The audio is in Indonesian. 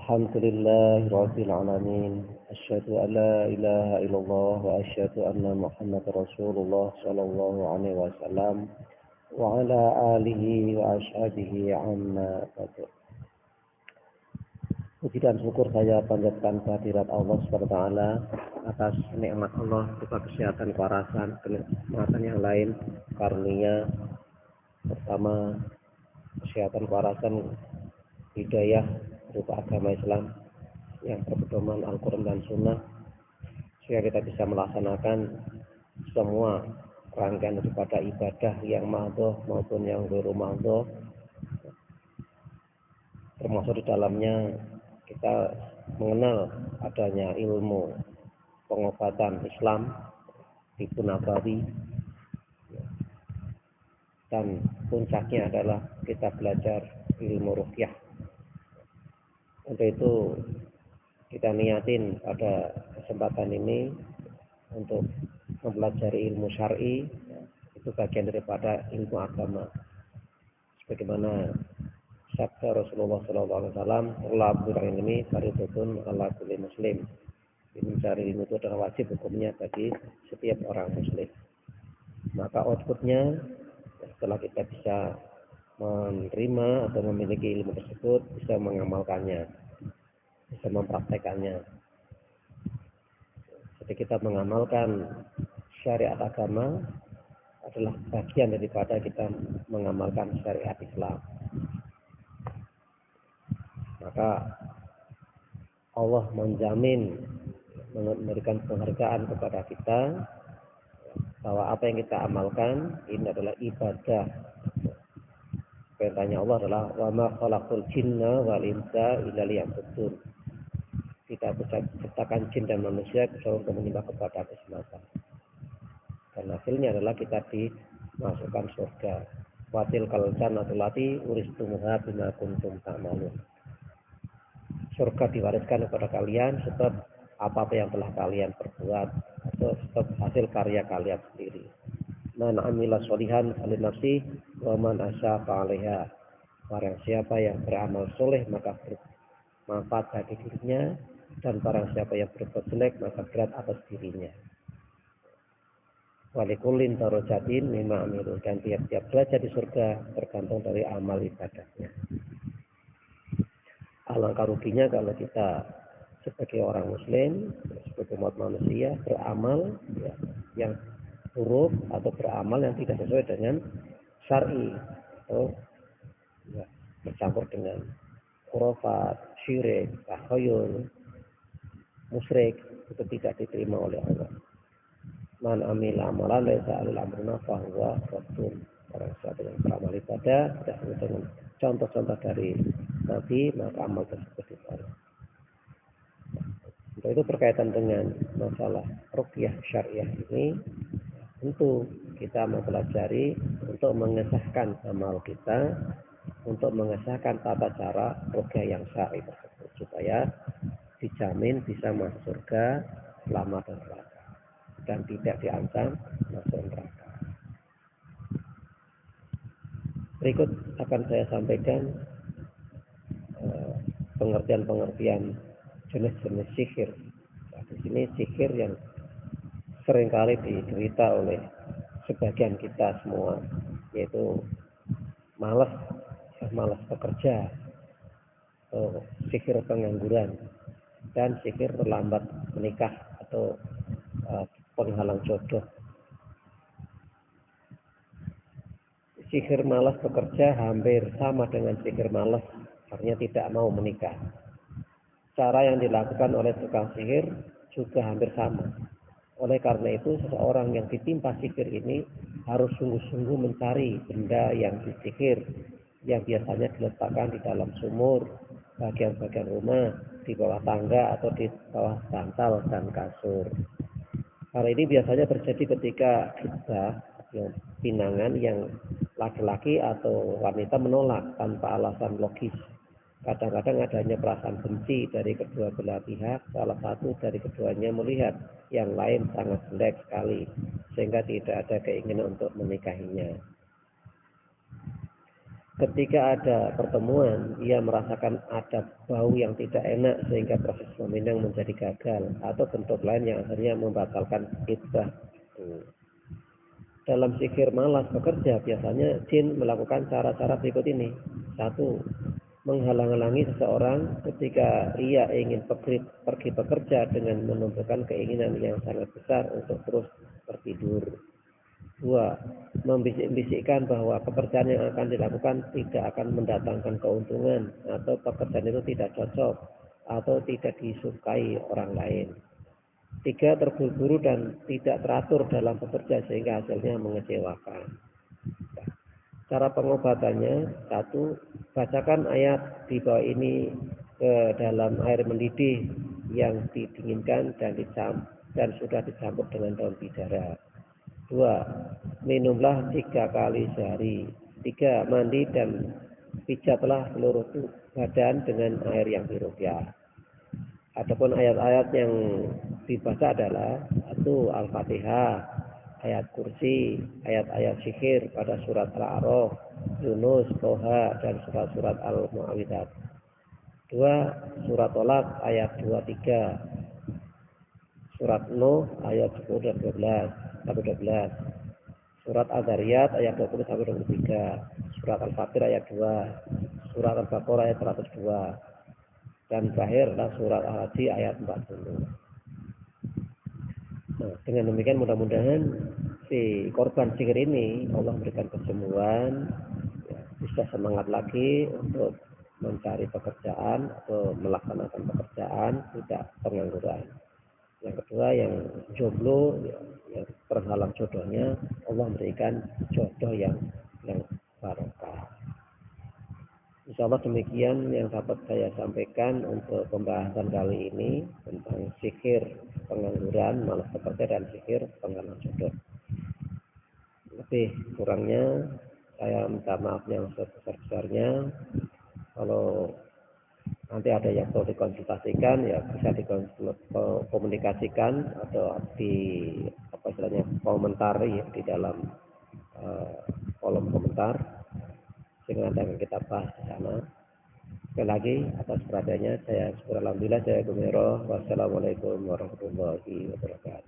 Alhamdulillah Rabbil Alamin. Asyhadu an la ilaha illallah wa asyhadu anna Muhammad Rasulullah sallallahu alaihi wasallam wa ala alihi wa ashabihi amma ba'du. Puji dan syukur saya panjatkan kehadirat Allah SWT atas nikmat Allah berupa kesehatan, kewarasan, kenikmatan yang lain, karunia pertama kesehatan, kewarasan, hidayah berupa agama Islam yang berpedoman Al-Quran dan Sunnah, sehingga kita bisa melaksanakan semua rangkaian daripada ibadah yang madhoh maupun yang ghairu madhoh, termasuk di dalamnya kita mengenal adanya ilmu pengobatan Islam di Nabawi, dan puncaknya adalah kita belajar ilmu ruqyah. Untuk itu kita niatin pada kesempatan ini untuk mempelajari ilmu syar'i, itu bagian daripada ilmu agama. Sebagaimana sabda Rasulullah SAW, "Thalabul ilmi fardhun 'ala kulli muslim." Mencari ilmu itu adalah wajib hukumnya bagi setiap orang muslim. Maka outputnya setelah kita bisa menerima atau memiliki ilmu tersebut, bisa mengamalkannya, bisa mempraktekannya. Jadi kita mengamalkan syariat agama adalah bagian daripada kita mengamalkan syariat Islam. Maka Allah menjamin, memberikan penghargaan kepada kita bahwa apa yang kita amalkan ini adalah ibadah. Perintahnya Allah adalah wa ma khalaqul jinna wal insa illa liya'budun. Kita ciptakan jin dan manusia kecuali untuk menyembah kepada aku semata. Dan hasilnya adalah kita dimasukkan surga. Watil kal jannatul lati uristumuha bima kuntum ta'malun. Surga diwariskan kepada kalian sebab apa yang telah kalian perbuat atau sebab hasil karya kalian sendiri. Man amila sholihan falinafsi wa man asyafa 'alaiha. Barang siapa yang beramal soleh maka bermanfaat bagi dirinya, dan barang siapa yang berbuat jelek maka berat atas dirinya. Walikullin darajatin mimma amilu, dan tiap-tiap derajat di surga tergantung dari amal ibadahnya. Alangkah ruginya kalau kita sebagai orang muslim, sebagai umat manusia beramal yang buruk atau beramal yang tidak sesuai dengan syar'i, atau bercampur dengan khurafat, syirik, takhayul, musyrik, itu tidak diterima oleh Allah. Man amila amalan laisa 'alal amrina fa huwa raddun. Orang siapa yang beramal ibadah tidak sesuai dengan contoh-contoh dari Nabi, maka amal tersebut ditolak. Untuk itu berkaitan dengan masalah ruqyah syariah ini, tentu kita mempelajari untuk mengesahkan amal kita, untuk mengesahkan tata cara ruqyah yang syar'i tersebut, supaya dijamin bisa masuk surga selamat dan neraka, dan tidak diancam masuk neraka. Berikut akan saya sampaikan pengertian-pengertian jenis-jenis sihir. Nah, di sini sihir yang seringkali diderita oleh sebagian kita semua, yaitu malas bekerja, atau sihir pengangguran, dan sihir terlambat menikah atau penghalang jodoh. Sihir malas bekerja hampir sama dengan sihir malas, artinya tidak mau menikah. Cara yang dilakukan oleh tukang sihir juga hampir sama. Oleh karena itu, seseorang yang ditimpa sihir ini harus sungguh-sungguh mencari benda yang disihir, yang biasanya diletakkan di dalam sumur, bagian-bagian rumah, di bawah tangga, atau di bawah bantal dan kasur. Hal ini biasanya terjadi ketika kita pinangan yang laki-laki atau wanita menolak tanpa alasan logis. Kadang-kadang adanya perasaan benci dari kedua belah pihak, salah satu dari keduanya melihat yang lain sangat jelek sekali, sehingga tidak ada keinginan untuk menikahinya. Ketika ada pertemuan, ia merasakan ada bau yang tidak enak sehingga proses meminang menjadi gagal atau bentuk lain yang akhirnya membatalkan khitbah. Dalam sihir malas bekerja, biasanya jin melakukan cara-cara berikut ini. Satu, menghalang-halangi seseorang ketika ia ingin pergi bekerja dengan menunjukkan keinginan yang sangat besar untuk terus tertidur. Dua, membisik-bisikkan bahwa pekerjaan yang akan dilakukan tidak akan mendatangkan keuntungan atau pekerjaan itu tidak cocok atau tidak disukai orang lain. Tiga, terburu-buru dan tidak teratur dalam bekerja sehingga hasilnya mengecewakan. Cara pengobatannya, satu, bacakan ayat di bawah ini ke dalam air mendidih yang didinginkan dan sudah dicampur dengan daun bidara. Dua, minumlah 3 kali sehari. Tiga, mandi dan pijatlah seluruh badan dengan air yang diruqyah. Adapun ayat-ayat yang dibaca adalah satu, Al-Fatihah, ayat kursi, ayat-ayat sihir pada surat Al-A'raf, Yunus, Toha, dan surat-surat Al-Mu'awwidzat. Dua, surat Tolak ayat 23, surat Nuh ayat 10 dan 12 sampai 12, surat Al-Zariyat ayat 20 sampai 23, surat Al-Fatir ayat 2, surat Al-Baqarah ayat 102, dan terakhir adalah surat Al-Hajj ayat 40. Nah, dengan demikian mudah-mudahan si korban sihir ini Allah memberikan kesembuhan, ya, bisa semangat lagi untuk mencari pekerjaan atau melaksanakan pekerjaan, tidak pengangguran. Yang kedua, yang jomblo, ya, yang terhalang jodohnya, Allah memberikan jodoh yang barokah. Insya Allah demikian yang dapat saya sampaikan untuk pembahasan kali ini tentang sihir pengangguran, malas bekerja, dan sihir penghalang jodoh. Lebih kurangnya saya minta maaf yang sebesar-besarnya. Kalau nanti ada yang perlu dikonsultasikan, ya bisa dikomunikasikan atau komentari ya, di dalam kolom komentar, sehingga akan kita bahas di sana. Sekali lagi atas perhatiannya saya syukur alhamdulillah, saya Gumero. Wassalamualaikum warahmatullahi wabarakatuh.